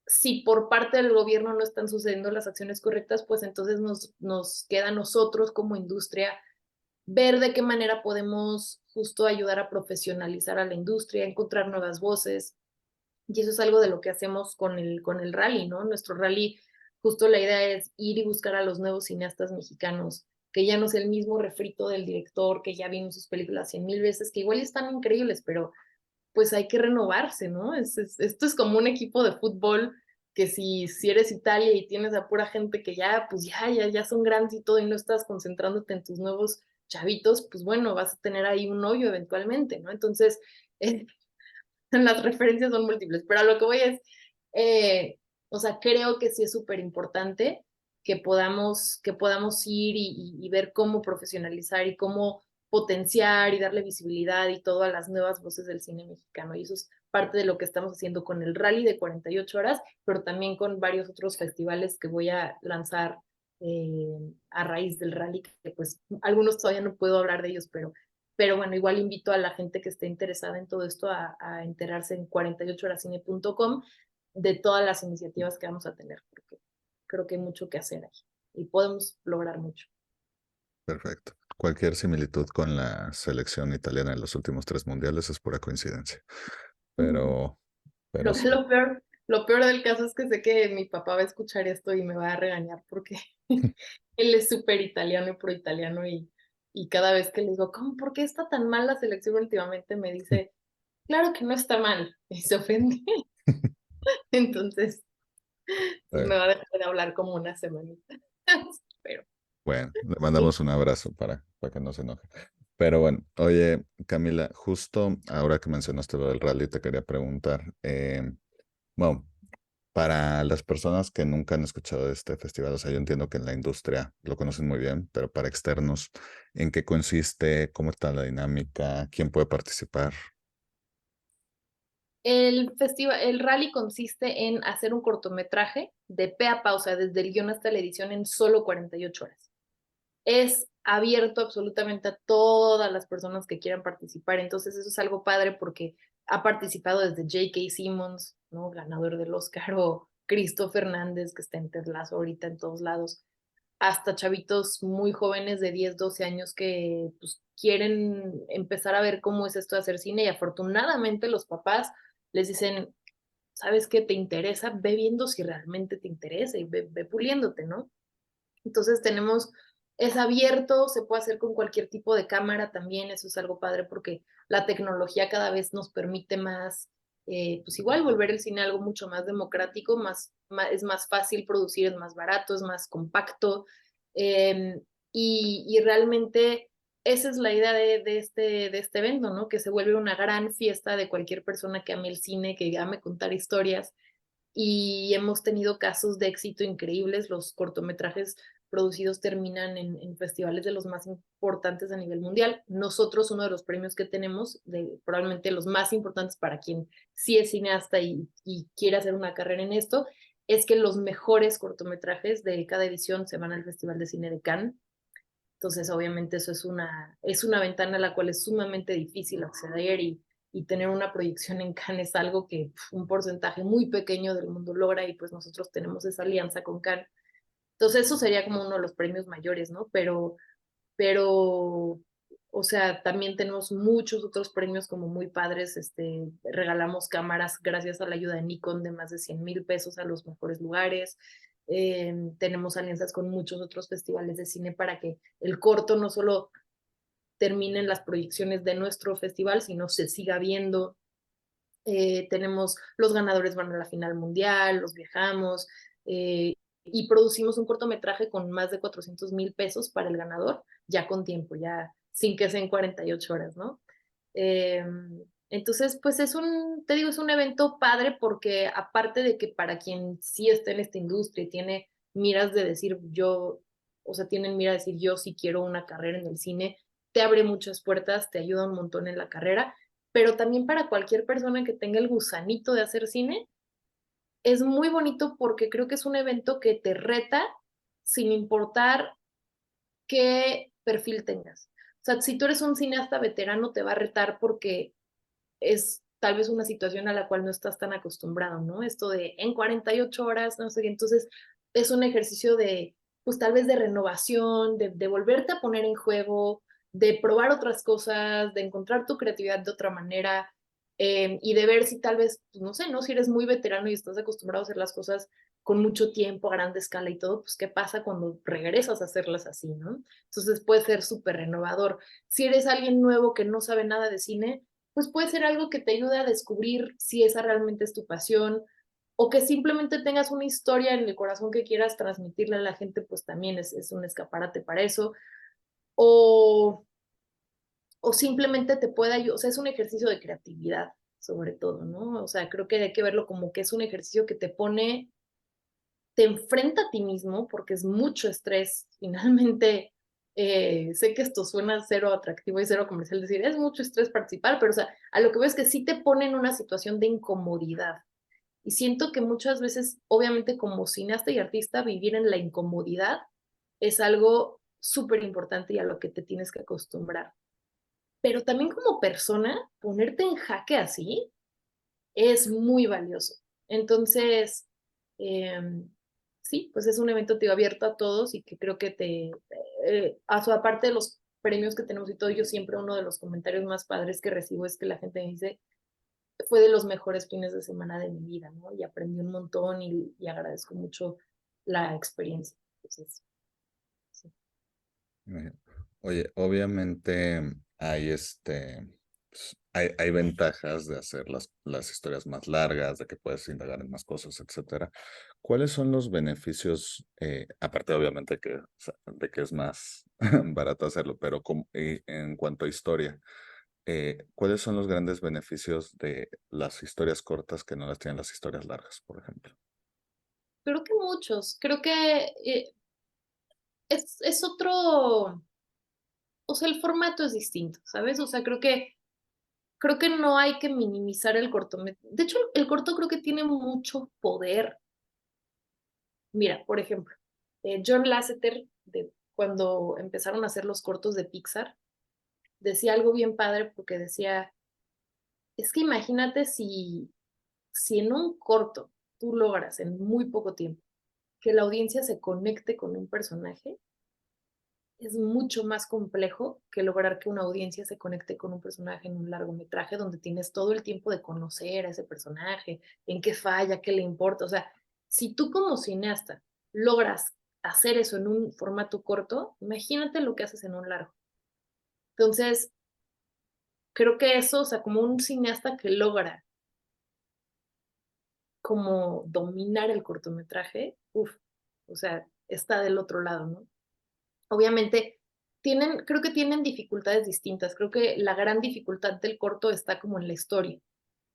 [SPEAKER 3] si por parte del gobierno no están sucediendo las acciones correctas, pues entonces nos queda a nosotros como industria ver de qué manera podemos justo ayudar a profesionalizar a la industria, encontrar nuevas voces. Y eso es algo de lo que hacemos con el rally, ¿no? Nuestro rally, justo la idea es ir y buscar a los nuevos cineastas mexicanos, que ya no es el mismo refrito del director, que ya vimos sus películas 100,000 veces, que igual están increíbles, pero pues hay que renovarse, ¿no? Esto es como un equipo de fútbol que si eres Italia y tienes a pura gente que ya, pues ya son grandes y todo y no estás concentrándote en tus nuevos chavitos, pues bueno, vas a tener ahí un hoyo eventualmente, ¿no? Entonces, eh, las referencias son múltiples, pero a lo que voy es, eh, o sea, creo que sí es súper importante que podamos ir y ver cómo profesionalizar y cómo potenciar y darle visibilidad y todo a las nuevas voces del cine mexicano. Y eso es parte de lo que estamos haciendo con el Rally de 48 horas, pero también con varios otros festivales que voy a lanzar a raíz del rally, que pues algunos todavía no puedo hablar de ellos, pero bueno, igual invito a la gente que esté interesada en todo esto a enterarse en 48horascine.com de todas las iniciativas que vamos a tener, porque creo que hay mucho que hacer ahí y podemos lograr mucho.
[SPEAKER 2] Perfecto. Cualquier similitud con la selección italiana en los últimos 3 mundiales es pura coincidencia. Pero, pero
[SPEAKER 3] Lo,
[SPEAKER 2] sí.
[SPEAKER 3] lo peor del caso es que sé que mi papá va a escuchar esto y me va a regañar porque él es súper italiano y pro italiano y cada vez que le digo, ¿cómo, por qué está tan mal la selección últimamente? Me dice, claro que no está mal y se ofende. Entonces, pues
[SPEAKER 2] Eh,
[SPEAKER 3] me va a dejar de hablar como una semanita. Pero
[SPEAKER 2] Bueno, le
[SPEAKER 3] sí.
[SPEAKER 2] mandamos un abrazo para que no se enoje. Pero bueno, oye, Camila, justo ahora que mencionaste lo del rally, te quería preguntar, bueno, para las personas que nunca han escuchado de este festival, o sea, yo entiendo que en la industria lo conocen muy bien, pero para externos, ¿en qué consiste? ¿Cómo está la dinámica? ¿Quién puede participar?
[SPEAKER 3] El rally consiste en hacer un cortometraje de pe a pa, o sea, desde el guión hasta la edición en solo 48 horas. Es abierto absolutamente a todas las personas que quieran participar, entonces eso es algo padre porque ha participado desde J.K. Simmons, ¿no? Ganador del Oscar, o Cristo Fernández, que está en Ted Lasso ahorita en todos lados, hasta chavitos muy jóvenes de 10, 12 años que pues, quieren empezar a ver cómo es esto de hacer cine y afortunadamente los papás les dicen, ¿sabes qué te interesa? Ve viendo si realmente te interesa y ve puliéndote, ¿no? Entonces es abierto, se puede hacer con cualquier tipo de cámara también, eso es algo padre porque la tecnología cada vez nos permite más, pues igual volver el cine algo mucho más democrático, es más fácil producir, es más barato, es más compacto, eh, y realmente esa es la idea de este evento, ¿no? Que se vuelve una gran fiesta de cualquier persona que ame el cine, que ame contar historias y hemos tenido casos de éxito increíbles. Los cortometrajes producidos terminan en festivales de los más importantes a nivel mundial. Nosotros, uno de los premios que tenemos, probablemente los más importantes para quien sí es cineasta y quiere hacer una carrera en esto, es que los mejores cortometrajes de cada edición se van al Festival de Cine de Cannes. Entonces, obviamente, eso es una ventana a la cual es sumamente difícil acceder y tener una proyección en Cannes es algo que un porcentaje muy pequeño del mundo logra y pues nosotros tenemos esa alianza con Cannes. Entonces, eso sería como uno de los premios mayores, ¿no? Pero, o sea, también tenemos muchos otros premios como muy padres. Regalamos cámaras gracias a la ayuda de Nikon de más de 100,000 pesos a los mejores lugares. Tenemos alianzas con muchos otros festivales de cine para que el corto no solo termine en las proyecciones de nuestro festival, sino se siga viendo. Tenemos los ganadores van a la final mundial, los viajamos. y producimos un cortometraje con más de 400,000 pesos para el ganador, ya con tiempo, ya sin que sean 48 horas, ¿no? Eh, entonces, pues te digo, es un evento padre porque aparte de que para quien sí está en esta industria y tiene miras de decir yo, o sea, tienen mira de decir yo sí quiero una carrera en el cine, te abre muchas puertas, te ayuda un montón en la carrera, pero también para cualquier persona que tenga el gusanito de hacer cine, es muy bonito porque creo que es un evento que te reta sin importar qué perfil tengas. O sea, si tú eres un cineasta veterano, te va a retar porque es tal vez una situación a la cual no estás tan acostumbrado, ¿no? Esto de en 48 horas, no sé qué. Entonces, es un ejercicio de, pues tal vez de renovación, de volverte a poner en juego, de probar otras cosas, de encontrar tu creatividad de otra manera y de ver si tal vez, pues, no sé, ¿no? Si eres muy veterano y estás acostumbrado a hacer las cosas con mucho tiempo, a grande escala y todo, pues qué pasa cuando regresas a hacerlas así, ¿no? Entonces puede ser súper renovador. Si eres alguien nuevo que no sabe nada de cine, pues puede ser algo que te ayude a descubrir si esa realmente es tu pasión o que simplemente tengas una historia en el corazón que quieras transmitirle a la gente, pues también es un escaparate para eso. O, o simplemente te puede ayudar, o sea, es un ejercicio de creatividad, sobre todo, ¿no? O sea, creo que hay que verlo como que es un ejercicio que te pone, te enfrenta a ti mismo, porque es mucho estrés, finalmente. Sé que esto suena cero atractivo y cero comercial decir, es mucho estrés participar, pero o sea, a lo que veo es que sí te pone en una situación de incomodidad. Y siento que muchas veces, obviamente como cineasta y artista, vivir en la incomodidad es algo súper importante y a lo que te tienes que acostumbrar. Pero también como persona, ponerte en jaque así es muy valioso. Entonces, eh, sí, pues es un evento tío, abierto a todos y que creo que a su aparte de los premios que tenemos y todo, yo siempre uno de los comentarios más padres que recibo es que la gente me dice, fue de los mejores fines de semana de mi vida, ¿no? Y aprendí un montón y agradezco mucho la experiencia. Entonces, sí.
[SPEAKER 2] Eh, Oye, obviamente hay pues, hay ventajas de hacer las historias más largas, de que puedes indagar en más cosas, etcétera. ¿Cuáles son los beneficios, aparte obviamente o sea, de que es más barato hacerlo, pero en cuanto a historia, ¿cuáles son los grandes beneficios de las historias cortas que no las tienen las historias largas, por ejemplo?
[SPEAKER 3] Creo que muchos, creo que es otro, o sea, el formato es distinto, ¿sabes? O sea, creo que no hay que minimizar el cortometraje. De hecho, el corto creo que tiene mucho poder. Mira, por ejemplo, John Lasseter, cuando empezaron a hacer los cortos de Pixar, decía algo bien padre porque decía, es que imagínate si en un corto tú logras en muy poco tiempo que la audiencia se conecte con un personaje, es mucho más complejo que lograr que una audiencia se conecte con un personaje en un largometraje donde tienes todo el tiempo de conocer a ese personaje, en qué falla, qué le importa. O sea, si tú como cineasta logras hacer eso en un formato corto, imagínate lo que haces en un largo. Entonces, creo que eso, o sea, como un cineasta que logra como dominar el cortometraje, uff, o sea, está del otro lado, ¿no? Obviamente creo que tienen dificultades distintas. Creo que la gran dificultad del corto está como en la historia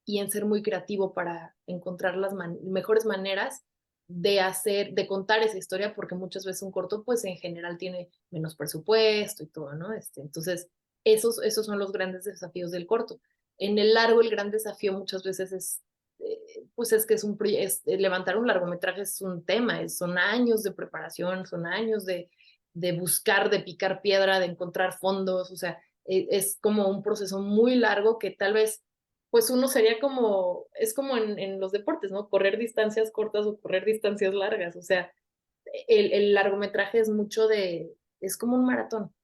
[SPEAKER 3] y en ser muy creativo para encontrar las mejores maneras de contar esa historia, porque muchas veces un corto, pues en general tiene menos presupuesto y todo, ¿no? Entonces, esos son los grandes desafíos del corto. En el largo, el gran desafío muchas veces pues es que levantar un largometraje es un tema, son años de preparación, son años de buscar, de picar piedra, de encontrar fondos, o sea, es como un proceso muy largo que tal vez pues uno sería es como en los deportes, ¿no? Correr distancias cortas o correr distancias largas, o sea, el largometraje es como un maratón,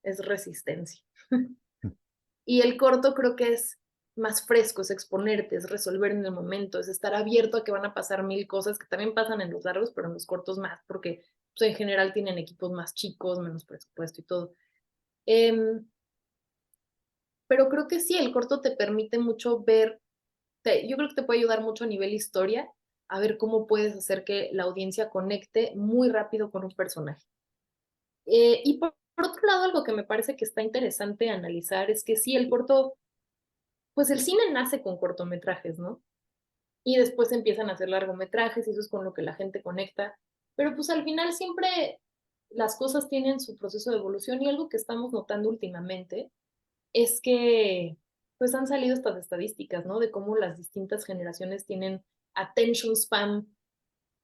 [SPEAKER 3] es resistencia. Y el corto creo que es más fresco, es exponerte, es resolver en el momento, es estar abierto a que van a pasar mil cosas que también pasan en los largos, pero en los cortos más, porque pues, en general tienen equipos más chicos, menos presupuesto y todo. Em, pero creo que sí, el corto te permite mucho ver, yo creo que te puede ayudar mucho a nivel historia a ver cómo puedes hacer que la audiencia conecte muy rápido con un personaje. Y por otro lado, algo que me parece que está interesante analizar es que sí, el corto, pues el cine nace con cortometrajes, ¿no? Y después empiezan a hacer largometrajes y eso es con lo que la gente conecta. Pero pues al final siempre las cosas tienen su proceso de evolución y algo que estamos notando últimamente es que pues han salido estas estadísticas, ¿no? De cómo las distintas generaciones tienen attention span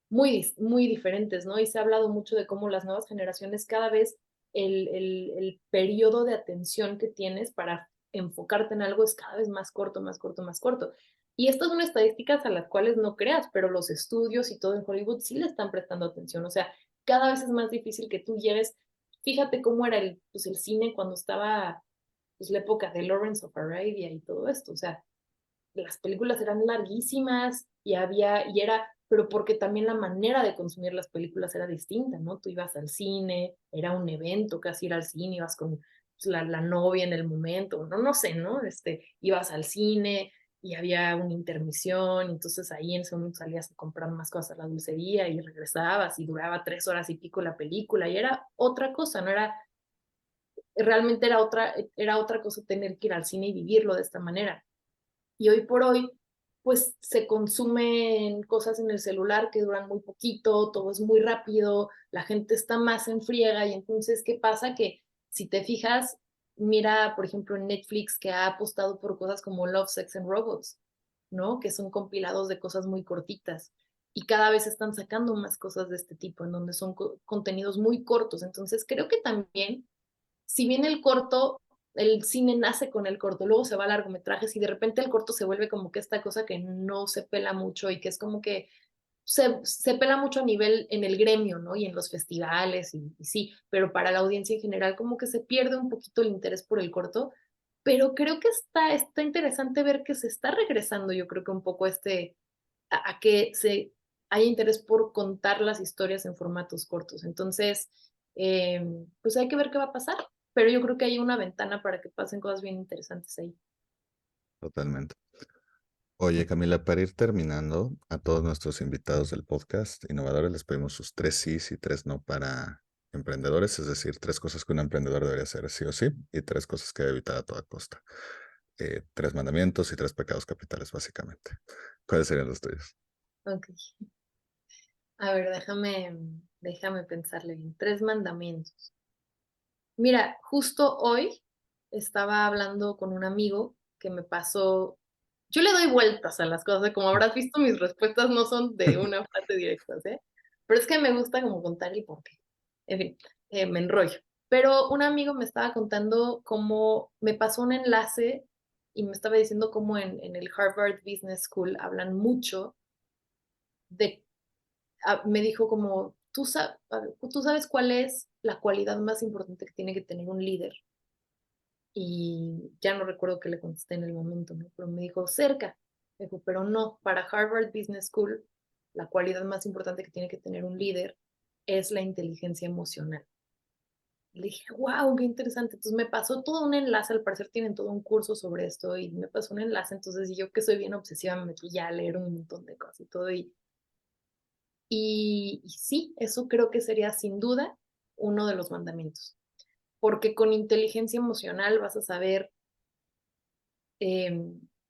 [SPEAKER 3] muy diferentes, ¿no? Y se ha hablado mucho de cómo las nuevas generaciones cada vez el periodo de atención que tienes para enfocarte en algo es cada vez más corto, más corto, más corto. Y estas son estadísticas a las cuales no creas, pero los estudios y todo en Hollywood sí le están prestando atención. O sea, cada vez es más difícil que tú lleves, fíjate cómo era el cine cuando estaba pues, la época de Lawrence of Arabia y todo esto. O sea, las películas eran larguísimas y era, pero porque también la manera de consumir las películas era distinta, ¿no? Tú ibas al cine, era un evento casi ir al cine, ibas con pues, la novia en el momento, no sé, ¿no? Ibas al cine y había una intermisión, entonces ahí en ese momento salías a comprar más cosas a la dulcería y regresabas y duraba 3 horas y pico la película y era otra cosa, no era, realmente era otra cosa tener que ir al cine y vivirlo de esta manera. Y hoy por hoy, pues se consumen cosas en el celular que duran muy poquito, todo es muy rápido, la gente está más en friega y entonces, ¿qué pasa? Que si te fijas, mira, por ejemplo, en Netflix que ha apostado por cosas como Love, Sex and Robots, ¿no? Que son compilados de cosas muy cortitas. Y cada vez están sacando más cosas de este tipo, en donde son contenidos muy cortos. Entonces, creo que también si bien el corto, el cine nace con el corto, luego se va a largometrajes y de repente el corto se vuelve como que esta cosa que no se pela mucho y que es como que se pela mucho a nivel en el gremio, ¿no? Y en los festivales y sí, pero para la audiencia en general como que se pierde un poquito el interés por el corto, pero creo que está interesante ver que se está regresando, yo creo que un poco a que se haya interés por contar las historias en formatos cortos. Entonces, pues hay que ver qué va a pasar, pero yo creo que hay una ventana para que pasen cosas bien interesantes ahí.
[SPEAKER 2] Totalmente. Oye, Camila, para ir terminando, a todos nuestros invitados del podcast Innovadores les pedimos sus 3 sís y 3 no para emprendedores, es decir, 3 cosas que un emprendedor debería hacer sí o sí y 3 cosas que debe evitar a toda costa. 3 mandamientos y 3 pecados capitales, básicamente. ¿Cuáles serían los tuyos?
[SPEAKER 3] Ok. A ver, déjame pensarle bien. 3 mandamientos. Mira, justo hoy estaba hablando con un amigo que me pasó. Yo le doy vueltas a las cosas, como habrás visto, mis respuestas no son de una frase directa, ¿sí? Pero es que me gusta como contar el porqué. En fin, me enrollo. Pero un amigo me estaba contando cómo me pasó un enlace y me estaba diciendo cómo en el Harvard Business School hablan mucho de, me dijo como, tú sabes cuál es la cualidad más importante que tiene que tener un líder. Y ya no recuerdo qué le contesté en el momento, ¿no? Pero me dijo, cerca. Me dijo, pero no, para Harvard Business School, la cualidad más importante que tiene que tener un líder es la inteligencia emocional. Le dije, wow, qué interesante. Entonces me pasó todo un enlace, al parecer tienen todo un curso sobre esto y me pasó un enlace. Entonces, yo que soy bien obsesiva, me metí ya a leer un montón de cosas y todo. Y sí, eso creo que sería sin duda uno de los mandamientos. Porque con inteligencia emocional vas a saber eh,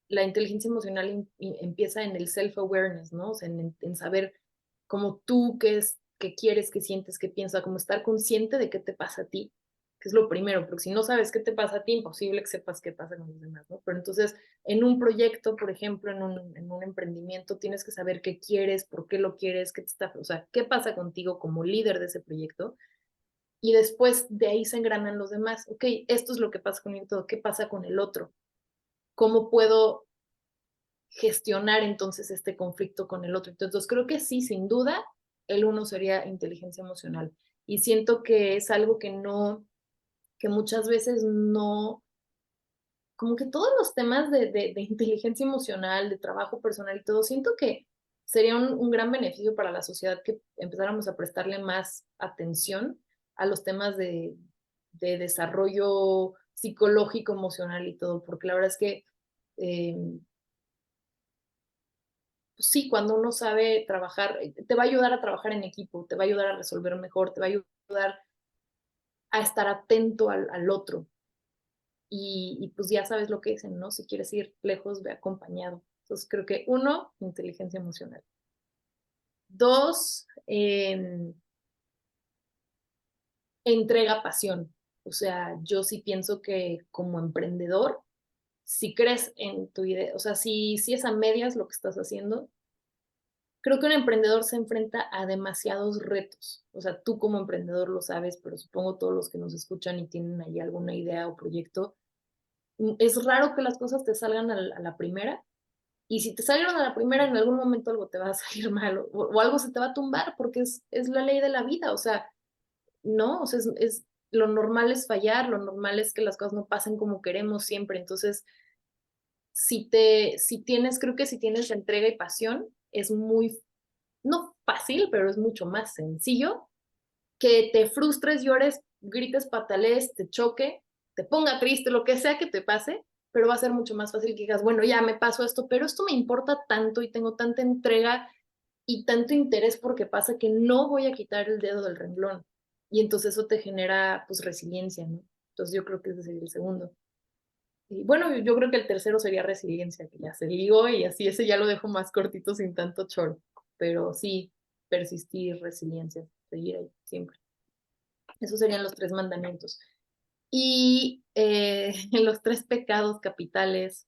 [SPEAKER 3] la inteligencia emocional empieza en el self-awareness, ¿no? O sea, en saber cómo tú, qué quieres, qué sientes, qué piensas, como estar consciente de qué te pasa a ti, que es lo primero, porque si no sabes qué te pasa a ti, imposible que sepas qué pasa con los demás, ¿no? Pero entonces, en un proyecto, por ejemplo, en un emprendimiento, tienes que saber qué quieres, por qué lo quieres, o sea, qué pasa contigo como líder de ese proyecto, y después de ahí se engranan los demás. Ok, esto es lo que pasa conmigo, todo, ¿qué pasa con el otro? ¿Cómo puedo gestionar entonces este conflicto con el otro? Entonces, creo que sí, sin duda, el uno sería inteligencia emocional. Y siento que es algo que muchas veces no, como que todos los temas de inteligencia emocional, de trabajo personal y todo, siento que sería un gran beneficio para la sociedad que empezáramos a prestarle más atención a los temas de desarrollo psicológico, emocional y todo, porque la verdad es que eh, pues sí, cuando uno sabe trabajar, te va a ayudar a trabajar en equipo, te va a ayudar a resolver mejor, te va a ayudar a estar atento al otro. Y pues ya sabes lo que dicen, ¿no? Si quieres ir lejos, ve acompañado. Entonces creo que uno, inteligencia emocional. Dos, entrega pasión. O sea, yo sí pienso que como emprendedor, si crees en tu idea, o sea, si es a medias lo que estás haciendo, creo que un emprendedor se enfrenta a demasiados retos. O sea, tú como emprendedor lo sabes, pero supongo todos los que nos escuchan y tienen ahí alguna idea o proyecto, es raro que las cosas te salgan a la primera. Y si te salieron a la primera, en algún momento algo te va a salir mal o algo se te va a tumbar porque es la ley de la vida. O sea, no, o sea, lo normal es fallar, lo normal es que las cosas no pasen como queremos siempre. Entonces, si tienes, creo que si tienes entrega y pasión, es muy, no fácil, pero es mucho más sencillo que te frustres, llores, grites, patalees, te choque, te ponga triste, lo que sea que te pase, pero va a ser mucho más fácil que digas, bueno, ya me pasó esto, pero esto me importa tanto y tengo tanta entrega y tanto interés porque pasa que no voy a quitar el dedo del renglón. Y entonces eso te genera pues resiliencia, ¿no? Entonces yo creo que ese sería el segundo. Y bueno, yo creo que el tercero sería resiliencia, que ya se ligó y así ese ya lo dejo más cortito sin tanto choro. Pero sí, persistir, resiliencia, seguir ahí siempre. Esos serían los 3 mandamientos. Y los 3 pecados capitales,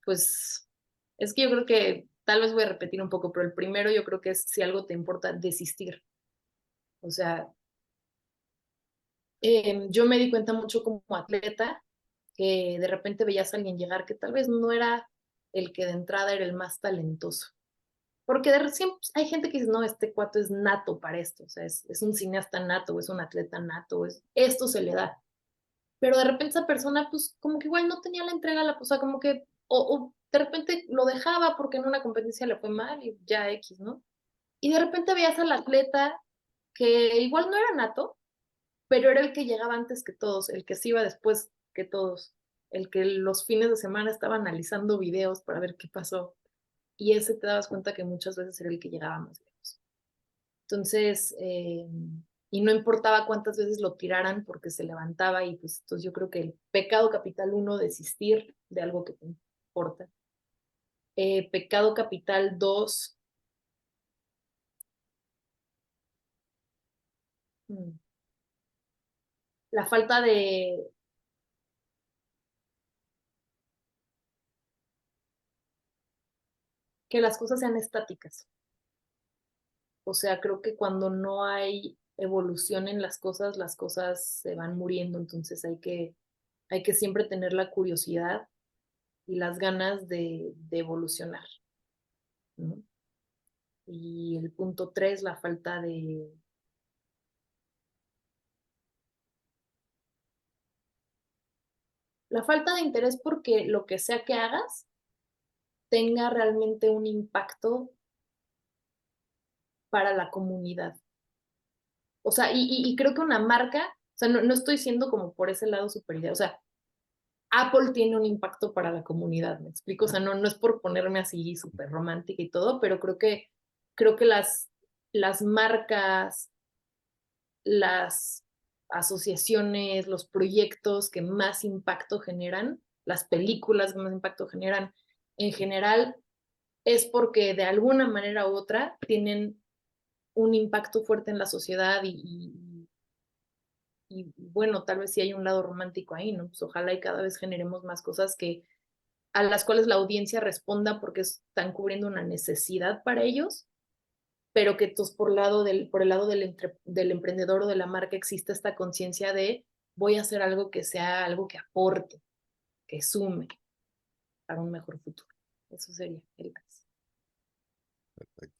[SPEAKER 3] pues es que yo creo que tal vez voy a repetir un poco, pero el primero yo creo que es si algo te importa, desistir. O sea, yo me di cuenta mucho como atleta que de repente veías a alguien llegar que tal vez no era el que de entrada era el más talentoso. Porque de recién hay gente que dice, no, este cuate es nato para esto, o sea, es un cineasta nato, o es un atleta nato, esto se le da. Pero de repente esa persona, pues, como que igual no tenía la entrega, o sea, como que, o de repente lo dejaba porque en una competencia le fue mal y ya X, ¿no? Y de repente veías al atleta que igual no era nato, pero era el que llegaba antes que todos, el que se iba después que todos, el que los fines de semana estaba analizando videos para ver qué pasó. Y ese te dabas cuenta que muchas veces era el que llegaba más lejos. Entonces, y no importaba cuántas veces lo tiraran porque se levantaba y pues entonces yo creo que el pecado capital uno, desistir de algo que te importa. Pecado capital dos, la falta de, que las cosas sean estáticas. O sea, creo que cuando no hay evolución en las cosas se van muriendo, entonces hay que siempre tener la curiosidad y las ganas de evolucionar, ¿no? Y el punto tres, la falta de interés porque lo que sea que hagas tenga realmente un impacto para la comunidad. O sea, y creo que una marca, o sea, no estoy siendo como por ese lado superior, o sea, Apple tiene un impacto para la comunidad, ¿me explico? O sea, no es por ponerme así súper romántica y todo, pero creo que las marcas, las asociaciones, los proyectos que más impacto generan, las películas que más impacto generan, en general, es porque de alguna manera u otra tienen un impacto fuerte en la sociedad y bueno, tal vez sí hay un lado romántico ahí, ¿no? Pues ojalá y cada vez generemos más cosas que a las cuales la audiencia responda porque están cubriendo una necesidad para ellos, pero que entonces por el lado del emprendedor o de la marca existe esta conciencia de voy a hacer algo que sea algo que aporte, que sume para un mejor futuro. Eso sería el caso.
[SPEAKER 2] Perfecto.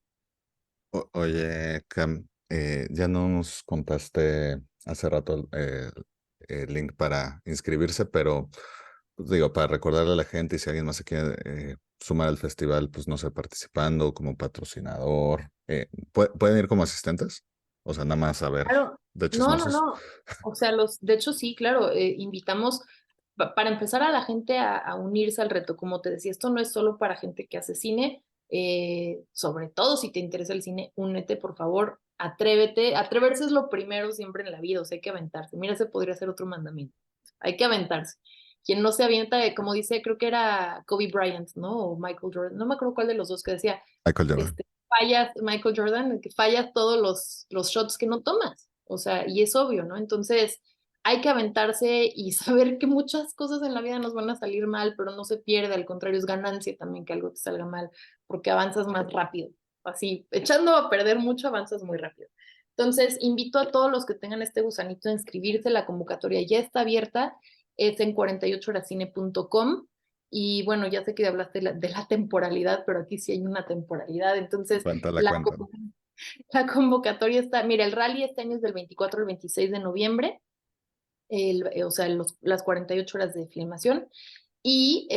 [SPEAKER 2] Oye, Cam, ya nos contaste hace rato el link para inscribirse, pero pues, digo, para recordarle a la gente y si alguien más se quiere sumar al festival, pues no sé, participando como patrocinador, ¿pueden ir como asistentes? O sea, nada más a ver
[SPEAKER 3] Claro,
[SPEAKER 2] de
[SPEAKER 3] no, no,
[SPEAKER 2] chismosos.
[SPEAKER 3] no. O sea, de hecho sí, claro, invitamos, para empezar a la gente a unirse al reto. Como te decía, esto no es solo para gente que hace cine, sobre todo si te interesa el cine, únete, por favor, atrévete. Atreverse es lo primero siempre en la vida, o sea, hay que aventarse. Mira, ese podría ser otro mandamiento. Hay que aventarse. Quien no se avienta, como dice, creo que era Kobe Bryant, ¿no? O Michael Jordan, no me acuerdo cuál de los dos que decía,
[SPEAKER 2] Michael Jordan.
[SPEAKER 3] Fallas, Michael Jordan, que fallas todos los shots que no tomas, o sea, y es obvio, ¿no? Entonces, hay que aventarse y saber que muchas cosas en la vida nos van a salir mal, pero no se pierde, al contrario, es ganancia también que algo te salga mal, porque avanzas más rápido, así, echando a perder mucho, avanzas muy rápido. Entonces, invito a todos los que tengan este gusanito a inscribirse, la convocatoria ya está abierta, es en 48horascine.com. Y bueno, ya sé que hablaste de la temporalidad, pero aquí sí hay una temporalidad. Entonces,
[SPEAKER 2] Cuéntala.
[SPEAKER 3] la convocatoria está, mira, el rally este año es del 24 al 26 de noviembre, o sea, las 48 horas de filmación. Y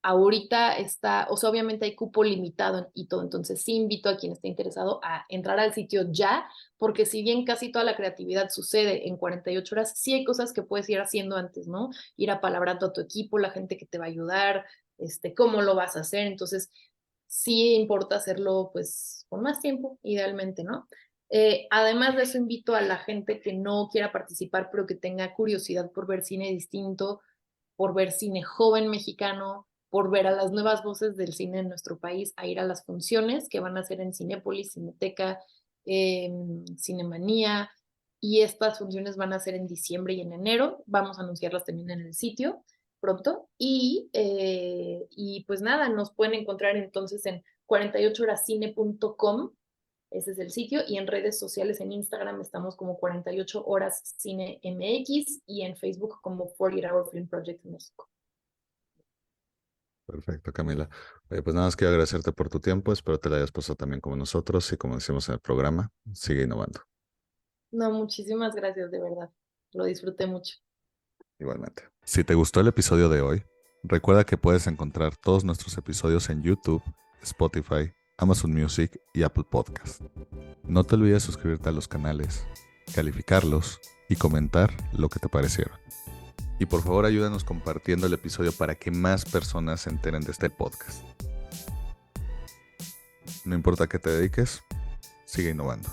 [SPEAKER 3] ahorita está, o sea, obviamente hay cupo limitado y todo, entonces sí invito a quien esté interesado a entrar al sitio ya, porque si bien casi toda la creatividad sucede en 48 horas, sí hay cosas que puedes ir haciendo antes, ¿no? Ir apalabrando a tu equipo, la gente que te va a ayudar, cómo lo vas a hacer, entonces sí importa hacerlo pues con más tiempo, idealmente, ¿no? Además de eso, invito a la gente que no quiera participar, pero que tenga curiosidad por ver cine distinto, por ver cine joven mexicano, por ver a las nuevas voces del cine en nuestro país, a ir a las funciones que van a hacer en Cinépolis, Cineteca, Cinemanía, y estas funciones van a ser en diciembre y en enero. Vamos a anunciarlas también en el sitio pronto. Y pues nada, nos pueden encontrar entonces en 48horascine.com. Ese es el sitio, y en redes sociales, en Instagram estamos como 48 Horas Cine MX y en Facebook como 48 Hour Film Project México.
[SPEAKER 2] Perfecto, Camila. Oye, pues nada más quiero agradecerte por tu tiempo. Espero te la hayas pasado también como nosotros y como decimos en el programa, sigue innovando.
[SPEAKER 3] No, muchísimas gracias, de verdad. Lo disfruté mucho.
[SPEAKER 2] Igualmente. Si te gustó el episodio de hoy, recuerda que puedes encontrar todos nuestros episodios en YouTube, Spotify, Amazon Music y Apple Podcast. No te olvides suscribirte a los canales, calificarlos y comentar lo que te parecieron. Y por favor ayúdanos compartiendo el episodio para que más personas se enteren de este podcast. No importa a qué te dediques, sigue innovando.